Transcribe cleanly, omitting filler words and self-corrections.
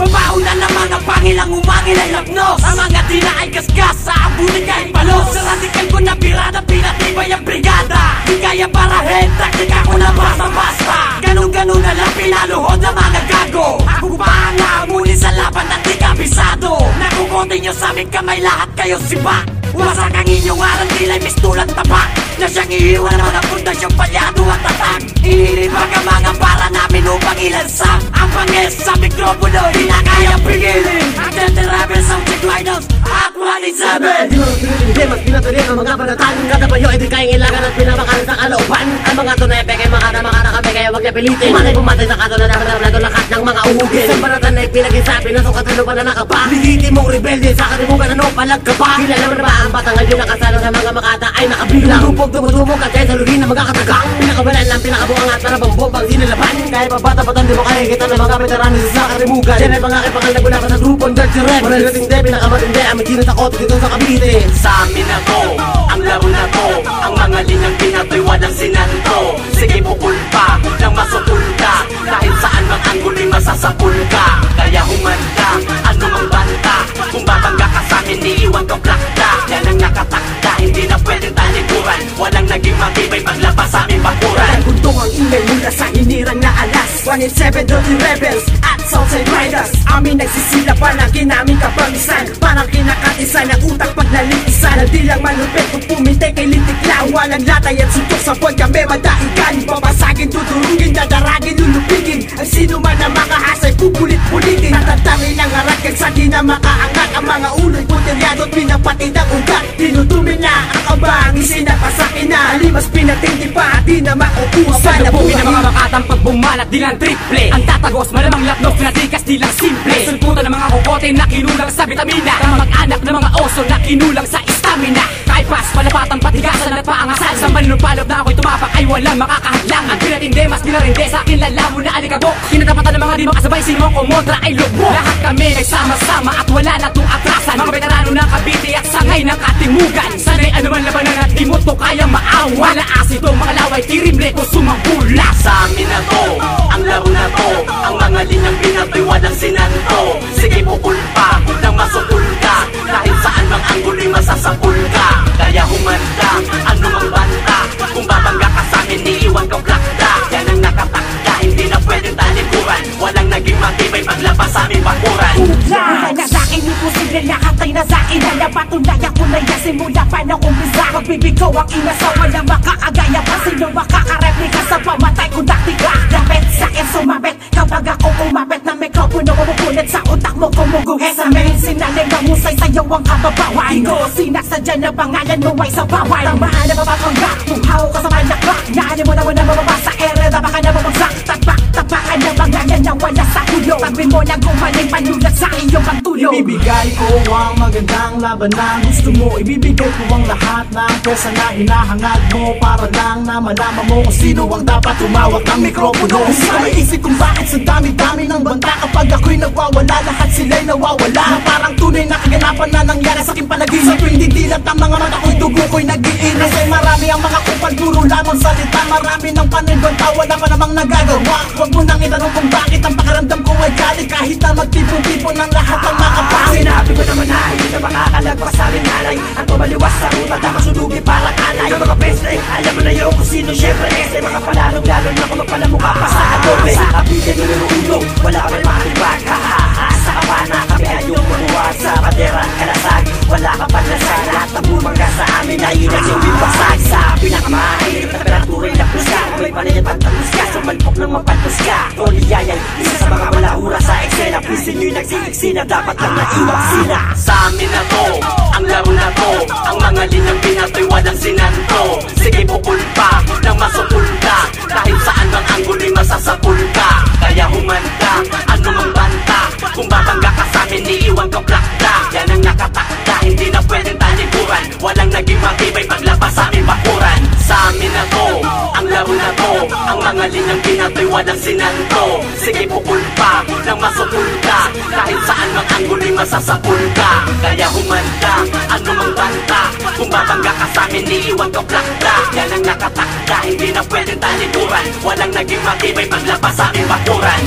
Pabauna ng mga pangilang umangil ay lapnos. Ang mga tila ay gasgas sa abunin kahit palos. Sa radikal ko na pirada, pinatibay ang brigada. Di kaya parahin, taktika ko na basta-basta. Ganun-ganun na lang pinaluhod ng mga gago. Ako pa ang naamuni sa laban at di kabisado. Nakukonti nyo sa aming kamay, lahat kayo sipa. Wasak ang inyong aral, tila'y mistulang tapak. Na siyang iiwan ng mga pundasyong palyado at tatag. Inilipag ang mga para namin upang ilansak ang pangis sa mikropono, di na kayang pigilin. At the rebels of the Guidos at 27. Hindi mas pinatuloy ang mga banatan. Kada payo ay di kayang ilagan at pinabakalan sa kalooban. Ang mga tunay peke, mga nakami, kaya wag niya pilitin. Umatay pumatay sa kato na naman lahat ng mga uhugin. Sa banatan ay pinag-isabi na sukatalo pa na nakapa. Lilitin mong rebelde sa katimugan, ano palag ka pa. Kilala mo na ba ang batang ngayon nakasalo sa mga makata ay nakabilang. Tumutubog at kaya saluhin na magkakatagang. Pinakabalan lang, pinakabuang at para bang bombang sinalaban. Kahit pa bata-batang di mo kaya kita ng mga veterano sa karimugan. Yan ay mga kipangal na gunapan ng grupong Dirty Red. Manalating de, pinakamatindi, ang magkina sa koto dito sa Cavite. Sa amin na to, ang laro na to, ang mga linyang pinatoy walang sinanto. Sige pukul pa, nang masupul ka, kahit saan mang anggulo'y masasapul ka. Kaya humanda, ano mang banta, kung babangga ka sa'min, iiwan kang plakta. Yan ang nakatakda, hindi na pwedeng talikuran. Walang naging matibay paglabas sa aming bakuran. Nagundong ang ingay mula sa hinirang na alas. 1-7 Dirty Rebels at Southside Riders. Amin nagsisila palagi namin kapamisan. Parang kinakatisan ang utak pag nalitisan. Na di lang malupit kung pumintek kay litik lang. Walang latay at suntok sa buwan kami madaigan. Babasagin, tuturungin, dadaragin, lulupigin. Ang sino man na makahasay pupulit-pulitin. Natatangin ang harakag sa di na makaangat. Ang mga ulo'y puteryado at pinapatid ang ugat. Tinutumin na ang kabang isinapasakin na. Alimas pinatindi pa, di na makukuha pa na buhay. Ng mga makatang pagbumalat, di lang triple. Ang tatagos, malamang lapnos, pinatikas, di lang simple. Sulputan ng mga kokote na kinulang sa vitamina. Ang mag-anak ng mga oso na kinulang sa stamina. Kaipas, palapatan, patigasan at paangasan. Sa manunupalop na ako'y tumapak ay walang makakahadlang. Ang pinatindi, mas pinarinde sa akin lalamo na alikabok. Kinatapatan ng mga di makasabay, sino ang kumontra ay lubok. Lahat kami nagsama-sama at wala na itong atrasan. Mga veterano ng Cavite at sangay ng katimugan. Sana'y anuman labanan at di mo to kaya maawa. Wala asito, mga laway, tirimble ko sumambula. Sa amin na to, ang laro na to, ang mga linyang pinatoy walang sinanto. Sige pukul pa, nang masupul ka, kahit saan mang anggulo'y masasapul ka. Kaya humanda, ano mang banta, kung babangga ka sa'min, iiwan kang plakta. Yan ang nakatakda, hindi na pwedeng talikuran. Walang naging matibay paglabas sa aming bakuran. Wala na sa'kin, imposible lahat ay nasa'kin. Wala patunayan ko na yan simula pa ng umpisa. Pagbibig ko ang inasa, walang makakagaya pa. Sino makakareplika sa pamatay kong taktika? Lapit sa'kin sumabit, kapag ako umabit na mikropono, mapupulit sa utak mo kumuguhe sa main. Sinalay na musay sa'yo ang kababawan. Di ko sinasadya na pangalan mo ay sa bawal. Tamaan na mapapangga, tuhaw ka sa malakbak. Naanin mo naman na mababasa, ere na baka na mabagsak. Tapak-tapakan na pangalan na wala sa ulo. Pagmin mo na gumaling panulat sa iyong pagtulong. Ibibigay ko ang magandang labanan. Gusto mo, ibibigay ko ang lahat ng pesa na hinahangad mo. Para lang na malaman mo kung sino ang dapat tumawag ng mikropono. Hindi ko maisip kung bakit sa dami-dami ng banta. Kapag ako'y nagwawala, lahat sila'y nawawala. Na parang tunay na kaganapan na nangyari sa aking panaginip. Sa tuwing didilat ang mga mata ko'y dugo ko'y nag-iinis. Ay marami ang mga kupal, puro lamang salita. Marami ng panibanta, wala pa namang nagagawa. Huwag mo nang itanong kung bakit ang pakiramdam ko ay galit. Kahit na magtipon-tipon ng lahat ng makapangit. Sinabi ko naman na hindi na makakalagpas sa amin nanay. Ang tumaliwas sa ruta na masunugi parang anay. Yung mga best na alam mo na yun kung sino syempre este. Mga palalong-lalo na kung magpalamukha pa sa adobe. Sa Cavite numero 1, wala ka may makatibag. Ha-ha-ha, sa kapana kami ay yung manuwa sa patera kalasag. Wala ka panlasag, lahat ng bumangga sa amin ay inagsibing basag. Sa pinakamahirap na temperaturay na puska. May palayan pagtapos ka, sumalpok ng mapalpos ka. Tony Yayay, isa sa mga malahura sa eksena. Pisin nyo'y nagsisiksina, dapat lang naiwag sila. Sa amin na to, ang laro na to, ang mga linyang pinatoy walang sinanto. Sige pukul pa, nang masupul ka, kahit saan mang anggulo'y masasapul ka. Kaya humanda, ano mang banta, kung babangga ka sa'min, iiwan kang plakta. Yan ang nakatakda, hindi na pwedeng talikuran. Walang naging matibay paglabas sa aming bakuran. Sa amin na to, ang laro na to, mo. Ang mga linyang pinato'y walang sinanto. Sige pukul pa, nang masupul ka. Kahit saan mang anggulo'y masasapul ka. Kaya humanda, ano mang banta. Kung babangga ka sa'min, iiwan ka plakda. Yan ang nakatakda, hindi na pwedeng talikuran. Walang naging matibay paglabas sa aming bakuran.